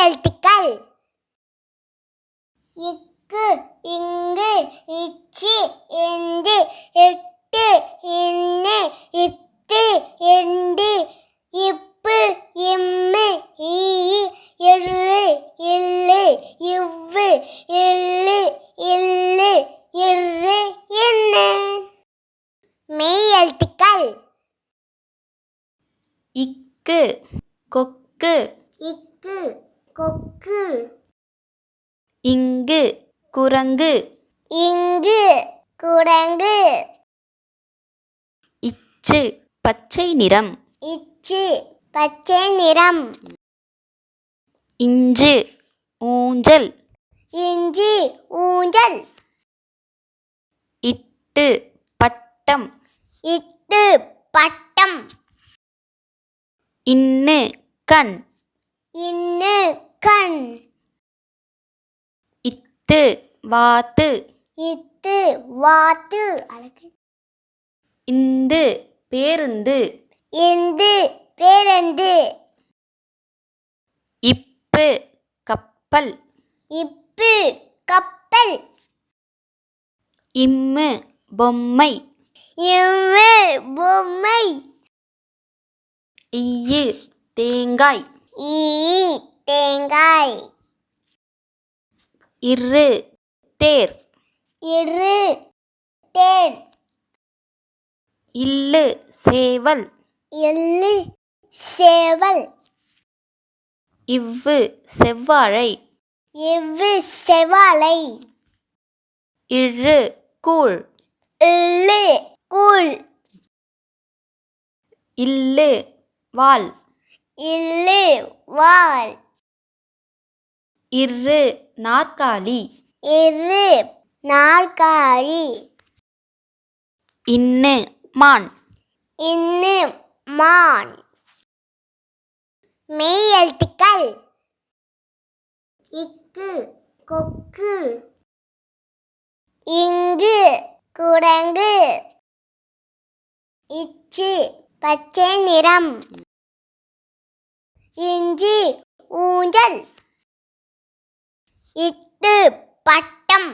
எழுத்துக்கள் இக்கு இங்கு இச்சி எந்து எட்டு எண்ணு இத்து எண்டு இப்பு இம்மு ஈ இரு இல்லு இவ்வு எள்ளு இல்லு இரு என்ன. மெய் எழுத்துக்கள் இக்கு கொக்கு இக்கு கொக்கு இங்கு குரங்கு இங்கு குரங்கு இச்சு பச்சை நிறம் இச்சு பச்சை நிறம் இஞ்சு ஊஞ்சல் இஞ்சி ஊஞ்சல் இட்டு பட்டம் இட்டு பட்டம் இன்னு கண் இன்னு கண் இத்து வாத்து இத்து வாத்து அழகு இந்து பேருந்து இந்து பேருந்து இப்பு கப்பல் இப்பு கப்பல் இம்மு பொம்மை இம்மு பொம்மை ஈயு தேங்காய் ஈ தேங்காய் இரு தேர் இரு தேர் இல்லு சேவல் எள்ளு சேவல் இவ்வு செவ்வாழை இவ்வு செவாலை இழு கூழ் எள்ளு கூழ் இல்லு வால் இல்லு வால் இரு நாற்காலி இரு நாற்காலி இன்னு மான் இன்னு மான். மெய் எழுத்துக்கள் இக்கு கொக்கு இங்கு குரங்கு இச்சு பச்சை நிறம் இஞ்சி ஊஞ்சல் இட்டு பட்டம்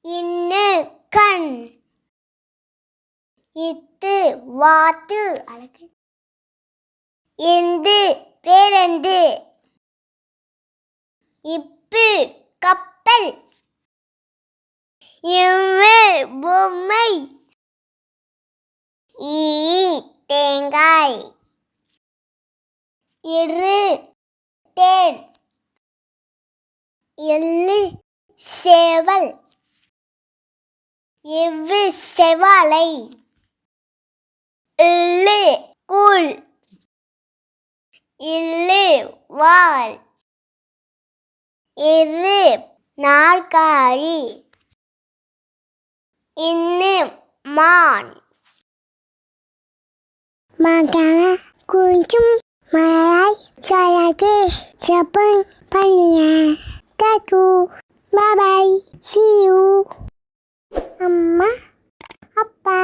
இன்னு கண் இத்து வாத்து அழகு இந்து பேருந்து இப்பு கப்பல் இம்மு பொம்மை ஈ தேங்காய் இரு தேர் எள்ளு சேவல் இவ்வு செவாலை எள்ளு கூழ் இல்லு வால் இரு நாற்காலி இன்னு மான். Makanan kunjung Malay saya ke Jepang Pania Kaku. Bye bye. See you. Mama, Papa.